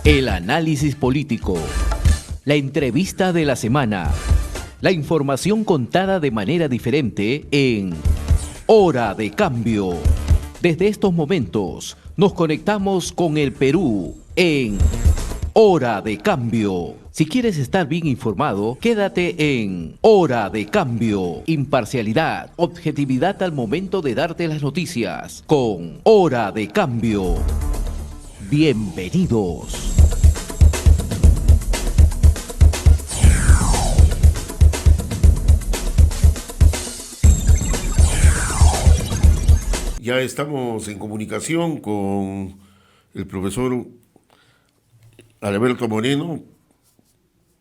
El análisis político, la entrevista de la semana, la información contada de manera diferente en Hora de Cambio. Desde estos momentos nos conectamos con el Perú en Hora de Cambio. Si quieres estar bien informado, quédate en Hora de Cambio. Imparcialidad, objetividad al momento de darte las noticias con Hora de Cambio. Bienvenidos. Ya estamos en comunicación con el profesor Alberto Moreno,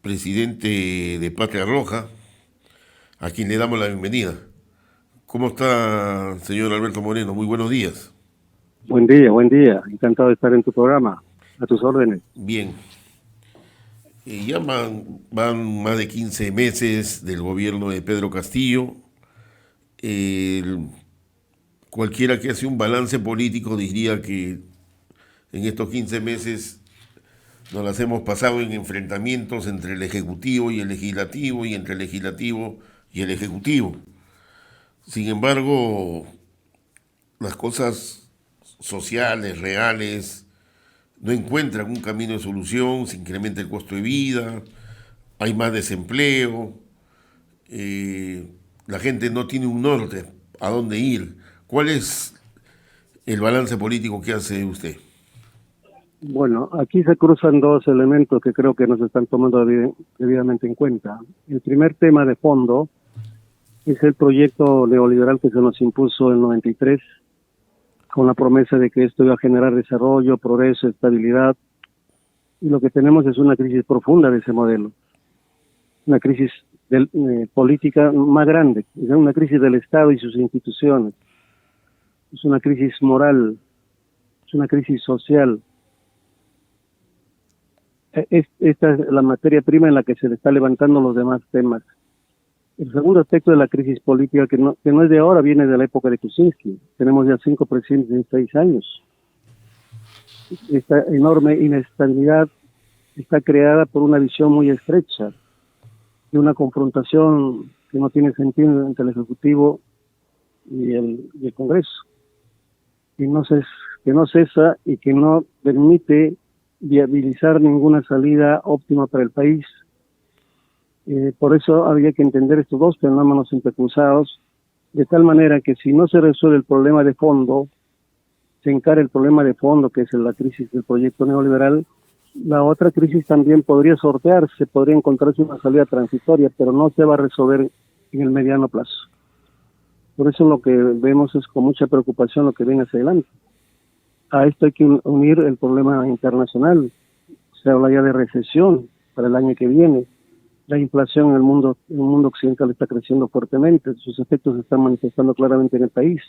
presidente de Patria Roja, a quien le damos la bienvenida. ¿Cómo está, señor Alberto Moreno? Muy buenos días. Buen día. Encantado de estar en tu programa. A tus órdenes. Bien. Ya van más de 15 meses del gobierno de Pedro Castillo. Cualquiera que hace un balance político diría que en estos 15 meses nos las hemos pasado en enfrentamientos entre el Ejecutivo y el Legislativo y entre el Legislativo y el Ejecutivo. Sin embargo, las cosas sociales, reales, no encuentran un camino de solución, se incrementa el costo de vida, hay más desempleo, la gente no tiene un norte a dónde ir. ¿Cuál es el balance político que hace usted? Bueno, aquí se cruzan dos elementos que creo que no se están tomando debidamente en cuenta. El primer tema de fondo es el proyecto neoliberal que se nos impuso en el 93, con la promesa de que esto iba a generar desarrollo, progreso, estabilidad. Y lo que tenemos es una crisis profunda de ese modelo. Una crisis política más grande, es una crisis del Estado y sus instituciones. Es una crisis moral, es una crisis social. Esta es la materia prima en la que se le está levantando los demás temas. El segundo aspecto de la crisis política, que no es de ahora, viene de la época de Kuczynski. Tenemos ya 5 presidentes en 6 años. Esta enorme inestabilidad está creada por una visión muy estrecha de una confrontación que no tiene sentido entre el Ejecutivo y el Congreso. Que no cesa y que no permite viabilizar ninguna salida óptima para el país. Por eso habría que entender estos dos fenómenos intercruzados, de tal manera que si no se resuelve el problema de fondo, se encara el problema de fondo, que es la crisis del proyecto neoliberal, la otra crisis también podría sortearse, podría encontrarse una salida transitoria, pero no se va a resolver en el mediano plazo. Por eso lo que vemos es con mucha preocupación lo que viene hacia adelante. A esto hay que unir el problema internacional. Se habla ya de recesión para el año que viene. La inflación en el mundo occidental está creciendo fuertemente. Sus efectos se están manifestando claramente en el país.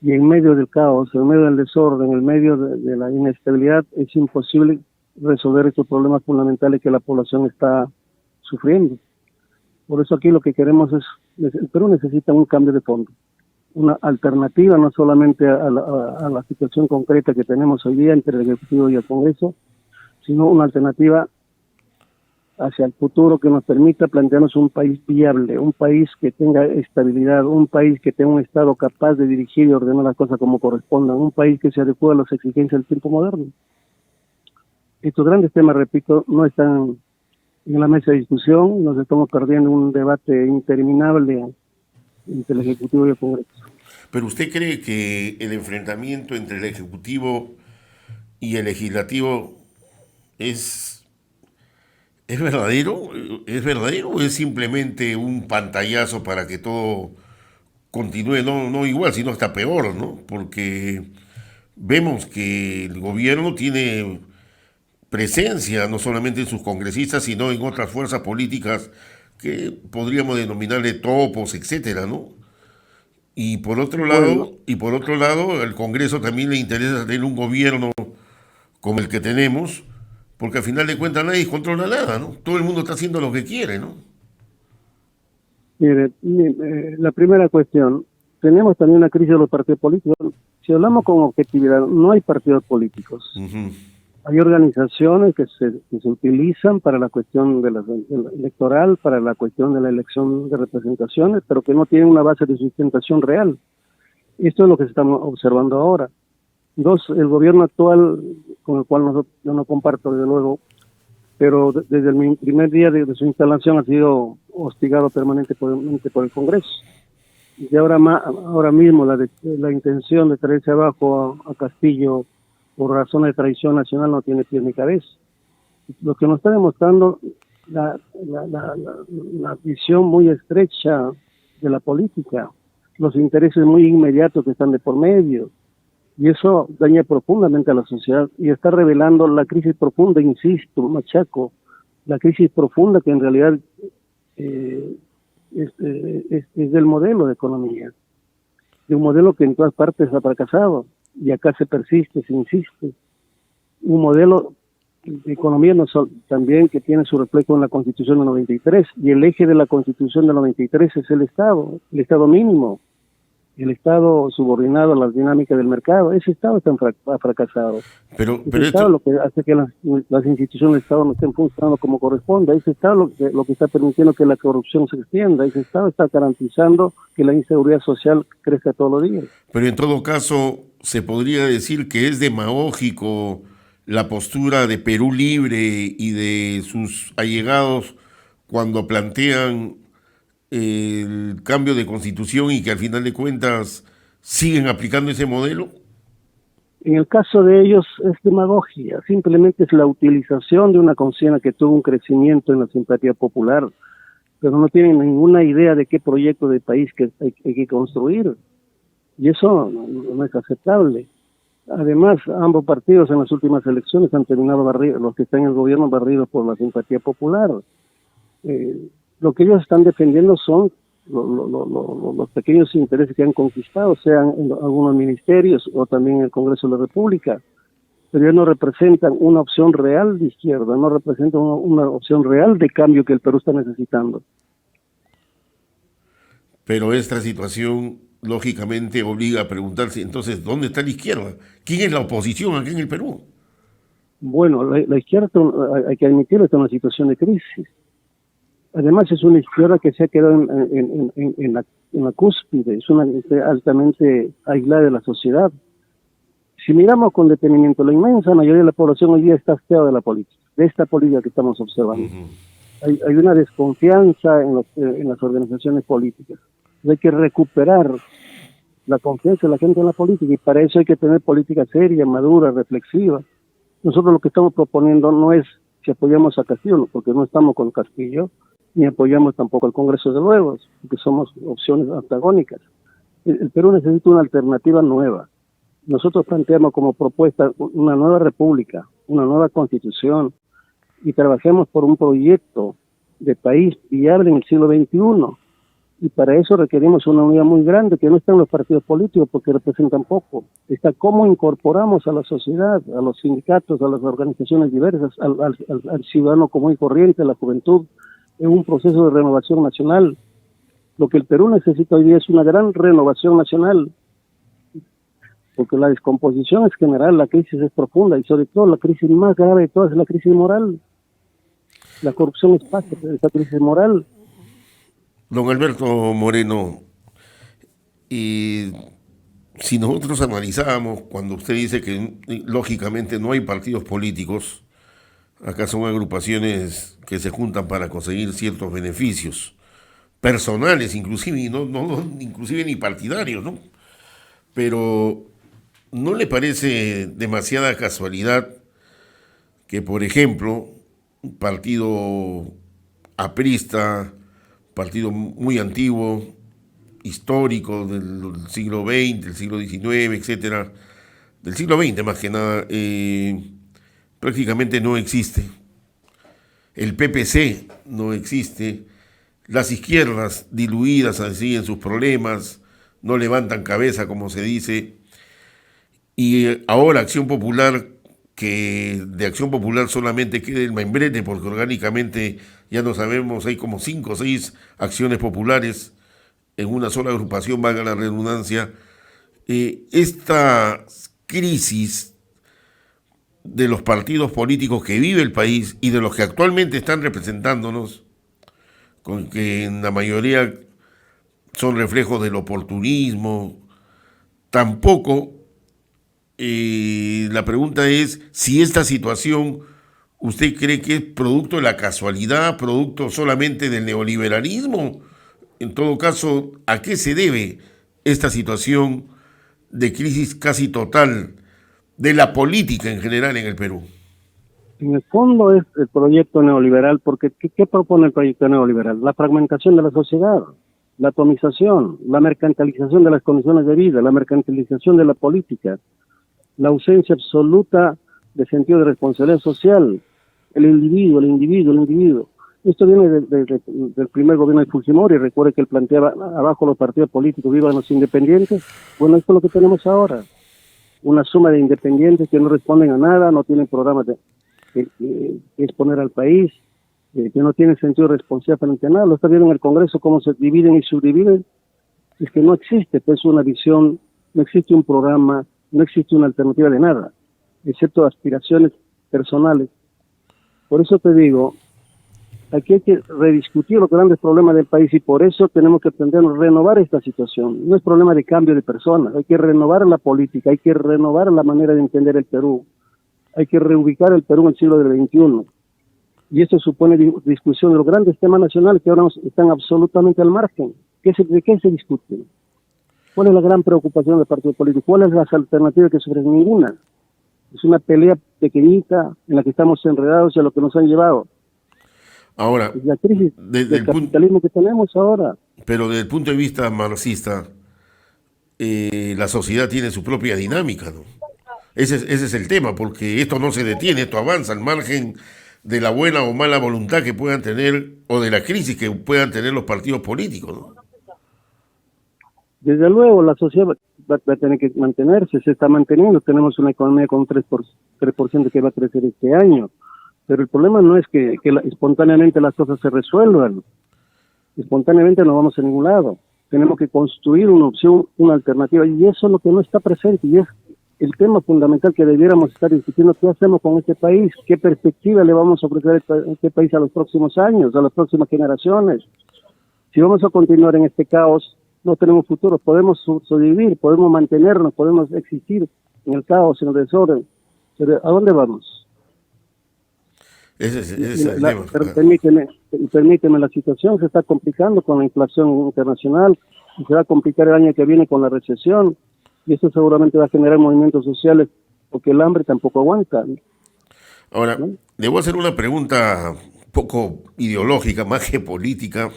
Y en medio del caos, en medio del desorden, en medio de la inestabilidad, es imposible resolver estos problemas fundamentales que la población está sufriendo. Por eso aquí lo que queremos es, el Perú necesita un cambio de fondo, una alternativa no solamente a la situación concreta que tenemos hoy día entre el Ejecutivo y el Congreso, sino una alternativa hacia el futuro que nos permita plantearnos un país viable, un país que tenga estabilidad, un país que tenga un Estado capaz de dirigir y ordenar las cosas como correspondan, un país que se adecue a las exigencias del tiempo moderno. Estos grandes temas, repito, no están en la mesa de discusión, nos estamos perdiendo un debate interminable entre el Ejecutivo y el Congreso. ¿Pero usted cree que el enfrentamiento entre el Ejecutivo y el Legislativo es verdadero? ¿Es verdadero o es simplemente un pantallazo para que todo continúe, no igual, sino hasta peor, ¿no? Porque vemos que el gobierno tiene presencia no solamente en sus congresistas, sino en otras fuerzas políticas que podríamos denominarle topos, etcétera, ¿no? Y por otro lado, al Congreso también le interesa tener un gobierno como el que tenemos, porque al final de cuentas nadie controla nada, ¿no? Todo el mundo está haciendo lo que quiere, ¿no? Mire, la primera cuestión, tenemos también una crisis de los partidos políticos. Si hablamos con objetividad, no hay partidos políticos. Uh-huh. Hay organizaciones que se utilizan para la cuestión de la electoral, para la cuestión de la elección de representaciones, pero que no tienen una base de sustentación real. Esto es lo que estamos observando ahora. Dos, el gobierno actual, con el cual yo no comparto desde luego, pero desde el primer día de su instalación ha sido hostigado permanentemente por el Congreso. Y ahora mismo la intención de traerse abajo a Castillo por razón de traición nacional no tiene pies ni cabeza. Lo que nos está demostrando la visión muy estrecha de la política, los intereses muy inmediatos que están de por medio, y eso daña profundamente a la sociedad y está revelando la crisis profunda, insisto, machaco, la crisis profunda que en realidad es del modelo de economía, de un modelo que en todas partes ha fracasado y acá se persiste, se insiste. Un modelo de economía también que tiene su reflejo en la Constitución del 93, y el eje de la Constitución del 93 es el Estado mínimo, el Estado subordinado a las dinámicas del mercado. Ese Estado ha fracasado. Pero Estado lo que hace que las instituciones del Estado no estén funcionando como corresponde. Ese Estado lo que está permitiendo que la corrupción se extienda. Ese Estado está garantizando que la inseguridad social crezca todos los días. Pero en todo caso, se podría decir que es demagógico la postura de Perú Libre y de sus allegados cuando plantean el cambio de constitución y que al final de cuentas siguen aplicando ese modelo. En el caso de ellos es demagogia, simplemente es la utilización de una consigna que tuvo un crecimiento en la simpatía popular, pero no tienen ninguna idea de qué proyecto de país que hay que construir, y eso no es aceptable. Además, ambos partidos en las últimas elecciones han terminado barridos, los que están en el gobierno barridos por la simpatía popular. Lo que ellos están defendiendo son los pequeños intereses que han conquistado, sean en algunos ministerios o también en el Congreso de la República, pero ellos no representan una opción real de izquierda, no representan una opción real de cambio que el Perú está necesitando. Pero esta situación lógicamente obliga a preguntarse entonces, ¿dónde está la izquierda? ¿Quién es la oposición aquí en el Perú? Bueno, la izquierda, hay que admitirlo, está en una situación de crisis. Además es una izquierda que se ha quedado en la cúspide, está altamente aislada de la sociedad. Si miramos con detenimiento, la inmensa mayoría de la población hoy día está hastiada de la política, de esta política que estamos observando. Hay una desconfianza en las organizaciones políticas. Hay que recuperar la confianza de la gente en la política, y para eso hay que tener política seria, madura, reflexiva. Nosotros lo que estamos proponiendo no es si apoyamos a Castillo, porque no estamos con Castillo, ni apoyamos tampoco al Congreso de luego, porque somos opciones antagónicas. El Perú necesita una alternativa nueva. Nosotros planteamos como propuesta una nueva república, una nueva constitución, y trabajemos por un proyecto de país viable en el siglo XXI. Y para eso requerimos una unidad muy grande, que no está en los partidos políticos porque representan poco. Está cómo incorporamos a la sociedad, a los sindicatos, a las organizaciones diversas, al ciudadano común y corriente, a la juventud, en un proceso de renovación nacional. Lo que el Perú necesita hoy día es una gran renovación nacional, porque la descomposición es general, la crisis es profunda, y sobre todo la crisis más grave de todas es la crisis moral. La corrupción es parte de esa crisis moral. Don Alberto Moreno, y si nosotros analizamos, cuando usted dice que lógicamente no hay partidos políticos, acá son agrupaciones que se juntan para conseguir ciertos beneficios personales, inclusive, inclusive ni partidarios, ¿no? Pero ¿no le parece demasiada casualidad que, por ejemplo, un partido aprista, partido muy antiguo, histórico del siglo XX, del siglo XIX, etcétera, del siglo XX más que nada, prácticamente no existe? El PPC no existe, las izquierdas diluidas así en sus problemas, no levantan cabeza, como se dice, y ahora Acción Popular, que de Acción Popular solamente queda el membrete, porque orgánicamente ya no sabemos, hay como 5 o 6 acciones populares en una sola agrupación, valga la redundancia. Esta crisis de los partidos políticos que vive el país y de los que actualmente están representándonos, con que en la mayoría son reflejos del oportunismo, tampoco. La pregunta es si esta situación usted cree que es producto de la casualidad, producto solamente del neoliberalismo. En todo caso, ¿a qué se debe esta situación de crisis casi total de la política en general en el Perú? En el fondo es el proyecto neoliberal, porque ¿qué propone el proyecto neoliberal? La fragmentación de la sociedad, la atomización, la mercantilización de las condiciones de vida, la mercantilización de la política, la ausencia absoluta de sentido de responsabilidad social, el individuo, el individuo, el individuo. Esto viene del primer gobierno de Fujimori. Recuerde que él planteaba abajo los partidos políticos, vivan los independientes. Bueno, esto es lo que tenemos ahora. Una suma de independientes que no responden a nada, no tienen programas que exponer al país, que no tienen sentido de responsabilidad frente a nada. Lo está viendo en el Congreso, cómo se dividen y subdividen. Es que no existe pues una visión, no existe un programa, no existe una alternativa de nada, excepto aspiraciones personales. Por eso te digo, aquí hay que rediscutir los grandes problemas del país y por eso tenemos que aprender a renovar esta situación. No es problema de cambio de personas, hay que renovar la política, hay que renovar la manera de entender el Perú, hay que reubicar el Perú en el siglo del XXI. Y esto supone discusión de los grandes temas nacionales que ahora están absolutamente al margen. ¿De qué se discuten? ¿Cuál es la gran preocupación del partido político? ¿Cuáles son las alternativas que se ofrecen? Ninguna. Es una pelea pequeñita en la que estamos enredados y a lo que nos han llevado. Ahora, es la crisis del capitalismo que tenemos ahora. Pero desde el punto de vista marxista, la sociedad tiene su propia dinámica, ¿no? Ese es el tema, porque esto no se detiene, esto avanza al margen de la buena o mala voluntad que puedan tener, o de la crisis que puedan tener los partidos políticos, ¿no? Desde luego, la sociedad va a tener que mantenerse, se está manteniendo. Tenemos una economía con 3% que va a crecer este año. Pero el problema no es que espontáneamente las cosas se resuelvan. Espontáneamente no vamos a ningún lado. Tenemos que construir una opción, una alternativa. Y eso es lo que no está presente. Y es el tema fundamental que debiéramos estar discutiendo. ¿Qué hacemos con este país? ¿Qué perspectiva le vamos a ofrecer a este país a los próximos años, a las próximas generaciones? Si vamos a continuar en este caos, no tenemos futuro. Podemos sobrevivir, podemos mantenernos, podemos existir en el caos, en el desorden. Pero ¿a dónde vamos? Ese es el tema. Permíteme, la situación se está complicando con la inflación internacional y se va a complicar el año que viene con la recesión y eso seguramente va a generar movimientos sociales porque el hambre tampoco aguanta. Ahora, ¿no? Debo hacer una pregunta un poco ideológica, más que política.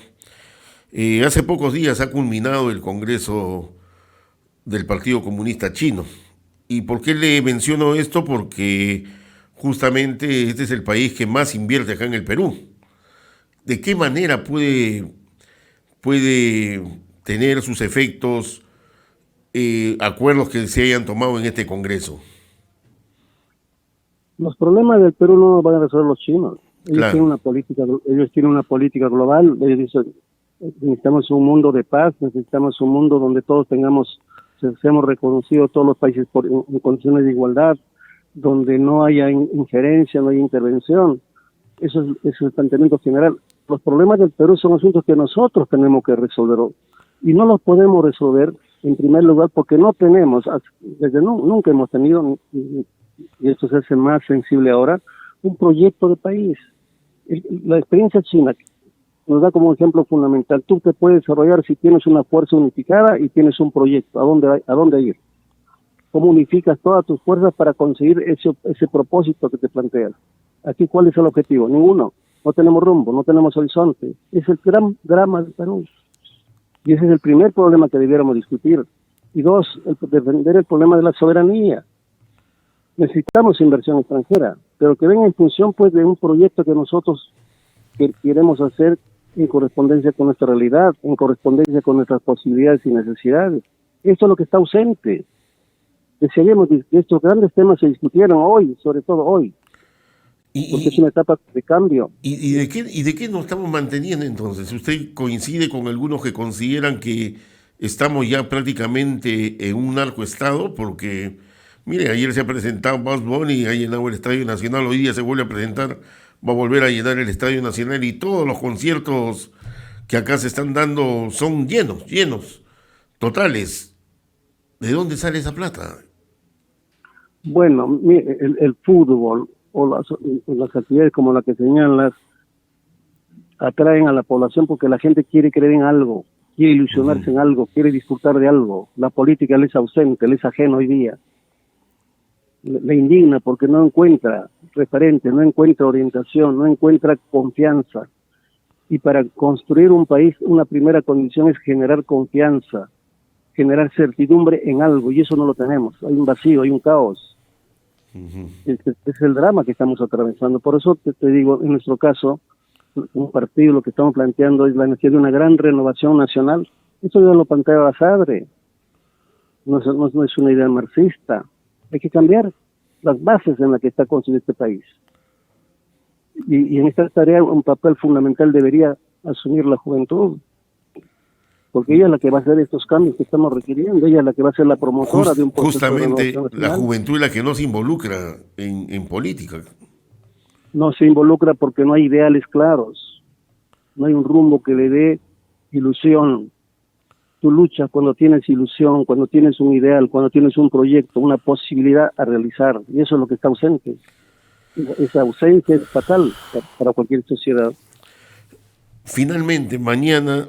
Hace pocos días ha culminado el Congreso del Partido Comunista Chino. ¿Y por qué le menciono esto? Porque justamente este es el país que más invierte acá en el Perú. ¿De qué manera puede tener sus efectos acuerdos que se hayan tomado en este Congreso? Los problemas del Perú no los van a resolver los chinos. Ellos tienen una política global. Ellos dicen, necesitamos un mundo de paz, necesitamos un mundo donde todos seamos reconocidos todos los países en condiciones de igualdad, donde no haya injerencia, no haya intervención. Eso es el planteamiento general. Los problemas del Perú son asuntos que nosotros tenemos que resolver y no los podemos resolver en primer lugar porque no tenemos, nunca hemos tenido, y esto se hace más sensible ahora, un proyecto de país. La experiencia china nos da como ejemplo fundamental. Tú te puedes desarrollar si tienes una fuerza unificada y tienes un proyecto. ¿A dónde ir? ¿Cómo unificas todas tus fuerzas para conseguir ese propósito que te planteas? Aquí, ¿cuál es el objetivo? Ninguno. No tenemos rumbo, no tenemos horizonte. Es el gran drama del Perú. Y ese es el primer problema que debiéramos discutir. Y dos, defender el problema de la soberanía. Necesitamos inversión extranjera, pero que venga en función pues de un proyecto que nosotros queremos hacer en correspondencia con nuestra realidad, en correspondencia con nuestras posibilidades y necesidades. Esto es lo que está ausente. Desearíamos que estos grandes temas se discutieran hoy, sobre todo hoy, porque es una etapa de cambio. ¿Y de qué nos estamos manteniendo entonces? ¿Usted coincide con algunos que consideran que estamos ya prácticamente en un narcoestado? Porque Mire, ayer se ha presentado Bugs Bunny, ha llenado el Estadio Nacional, hoy día se vuelve a presentar, va a volver a llenar el Estadio Nacional y todos los conciertos que acá se están dando son llenos, llenos, totales. ¿De dónde sale esa plata? Bueno, mire, el fútbol o las actividades como la que señalas atraen a la población porque la gente quiere creer en algo, quiere ilusionarse en algo, quiere disfrutar de algo. La política le es ausente, le es ajeno hoy día. Le indigna porque no encuentra referente, no encuentra orientación, no encuentra confianza. Y para construir un país, una primera condición es generar confianza, generar certidumbre en algo, y eso no lo tenemos. Hay un vacío, hay un caos. Es el drama que estamos atravesando. Por eso te digo, en nuestro caso, un partido, lo que estamos planteando es la necesidad de una gran renovación nacional. Eso ya lo plantea Basadre. No es una idea marxista. Hay que cambiar las bases en las que está construido este país. Y en esta tarea un papel fundamental debería asumir la juventud, porque ella es la que va a hacer estos cambios que estamos requiriendo, ella es la que va a ser la promotora de un proceso justamente de renovación nacional. la juventud es la que no se involucra en política. No se involucra porque no hay ideales claros, no hay un rumbo que le dé ilusión. Tú luchas cuando tienes ilusión, cuando tienes un ideal, cuando tienes un proyecto, una posibilidad a realizar, y eso es lo que está ausente. Esa ausencia es fatal para cualquier sociedad. Finalmente, mañana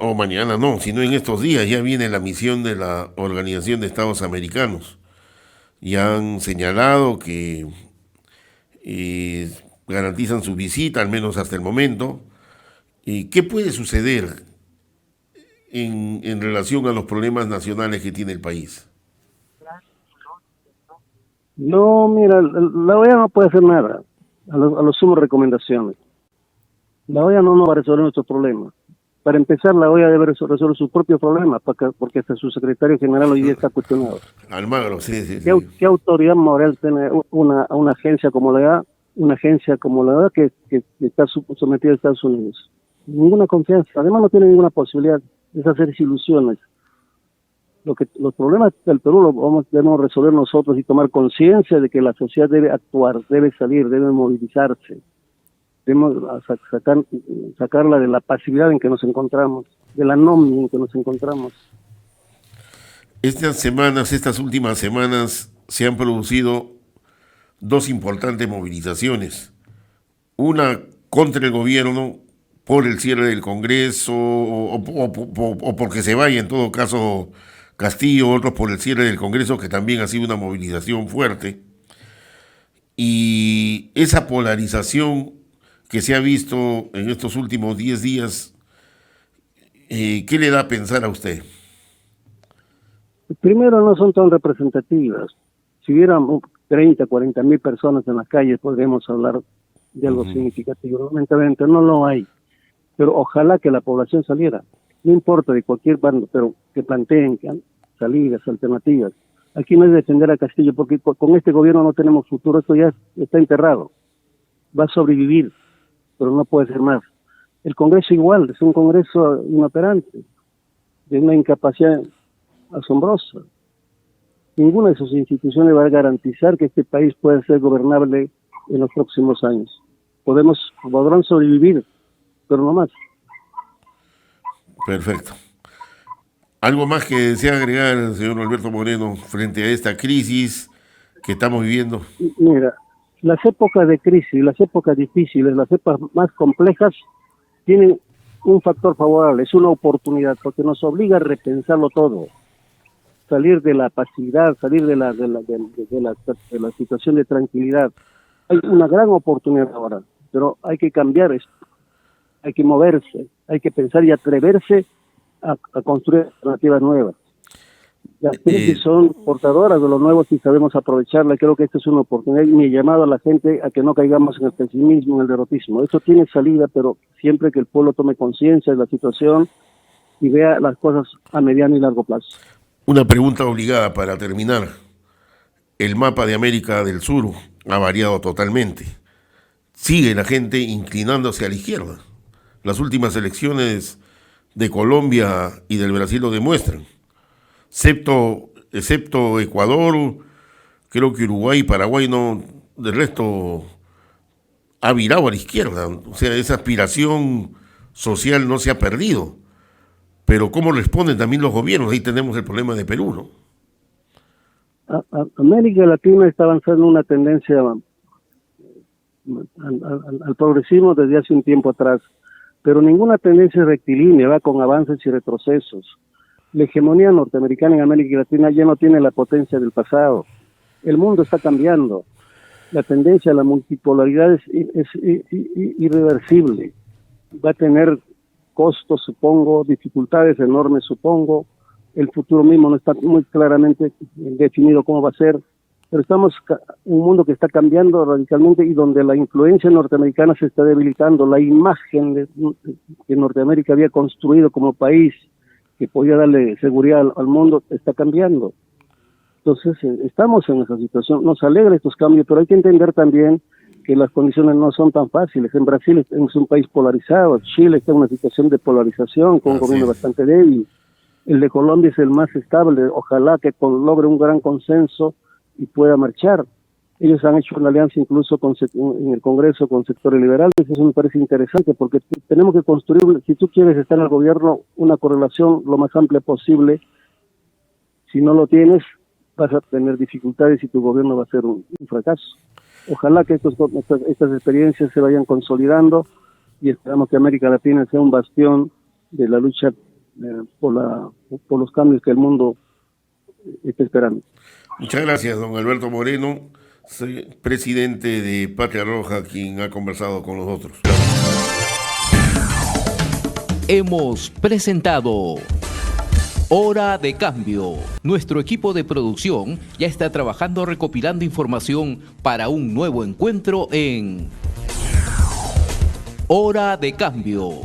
no, sino en estos días ya viene la misión de la Organización de Estados Americanos. Ya han señalado que garantizan su visita, al menos hasta el momento. ¿Qué puede suceder en relación a los problemas nacionales que tiene el país? No, mira, la OEA no puede hacer nada, a lo sumo recomendaciones. La OEA no nos va a resolver nuestros problemas. Para empezar, la OEA debe resolver sus propios problemas, porque hasta su secretario general hoy día está cuestionado. Almagro, sí. ¿Qué autoridad moral tiene una agencia como la OEA, que está sometida a Estados Unidos? Ninguna confianza. Además, no tiene ninguna posibilidad de hacerse ilusiones. Los problemas del Perú debemos resolver nosotros y tomar conciencia de que la sociedad debe actuar, debe salir, debe movilizarse. Debemos sacarla de la pasividad en que nos encontramos, de la anomia en que nos encontramos. Estas últimas semanas, se han producido dos importantes movilizaciones. Una contra el gobierno por el cierre del Congreso o porque se vaya, en todo caso, Castillo, otros por el cierre del Congreso, que también ha sido una movilización fuerte. Y esa polarización que se ha visto en estos últimos 10 días, ¿qué le da a pensar a usted? Primero, no son tan representativas. Si hubiera 30, 40 mil personas en las calles, podríamos hablar de algo significativo. Lamentablemente no lo hay, pero ojalá que la población saliera. No importa de cualquier bando, pero que planteen salidas, alternativas. Aquí no es defender a Castillo, porque con este gobierno no tenemos futuro, esto ya está enterrado. Va a sobrevivir, pero no puede ser más. El Congreso igual, es un Congreso inoperante, de una incapacidad asombrosa. Ninguna de sus instituciones va a garantizar que este país pueda ser gobernable en los próximos años. Podrán sobrevivir, pero no más. Perfecto. ¿Algo más que desea agregar, señor Alberto Moreno, frente a esta crisis que estamos viviendo? Mira, las épocas de crisis, las épocas difíciles, las épocas más complejas, tienen un factor favorable, es una oportunidad, porque nos obliga a repensarlo todo. Salir de la pasividad, salir de la situación de tranquilidad. Hay una gran oportunidad ahora, pero hay que cambiar esto, hay que moverse, hay que pensar y atreverse a construir alternativas nuevas. Las crisis son portadoras de lo nuevo si sabemos aprovecharla. Creo que esta es una oportunidad y mi llamado a la gente a que no caigamos en el pesimismo, en el derrotismo. Esto tiene salida, pero siempre que el pueblo tome conciencia de la situación y vea las cosas a mediano y largo plazo. Una pregunta obligada para terminar. El mapa de América del Sur ha variado totalmente. Sigue la gente inclinándose a la izquierda. Las últimas elecciones de Colombia y del Brasil lo demuestran. Excepto Ecuador, Creo que Uruguay y Paraguay no, del resto ha virado a la izquierda. O sea, esa aspiración social no se ha perdido. Pero ¿cómo responden también los gobiernos? Ahí tenemos el problema de Perú, ¿no? América Latina está avanzando en una tendencia al progresismo desde hace un tiempo atrás, pero ninguna tendencia rectilínea, va con avances y retrocesos. La hegemonía norteamericana en América Latina ya no tiene la potencia del pasado. El mundo está cambiando. La tendencia a la multipolaridad es irreversible. Va a tener costos, supongo, dificultades enormes, supongo. El futuro mismo no está muy claramente definido cómo va a ser, pero estamos en un mundo que está cambiando radicalmente y donde la influencia norteamericana se está debilitando. La imagen que Norteamérica había construido como país, que podía darle seguridad al mundo, está cambiando. Entonces, estamos en esa situación. Nos alegra estos cambios, pero hay que entender también que las condiciones no son tan fáciles. En Brasil es un país polarizado, Chile está en una situación de polarización con un gobierno bastante débil. El de Colombia es el más estable, ojalá que logre un gran consenso y pueda marchar. Ellos han hecho una alianza incluso en el Congreso con sectores liberales. Eso me parece interesante porque tenemos que construir, si tú quieres estar en el gobierno, una correlación lo más amplia posible. Si no lo tienes, vas a tener dificultades y tu gobierno va a ser un fracaso. Ojalá que estas experiencias se vayan consolidando y esperamos que América Latina sea un bastión de la lucha por los cambios que el mundo está esperando. Muchas gracias, don Alberto Moreno, presidente de Patria Roja, quien ha conversado con nosotros. Hemos presentado Hora de Cambio. Nuestro equipo de producción ya está trabajando recopilando información para un nuevo encuentro en Hora de Cambio.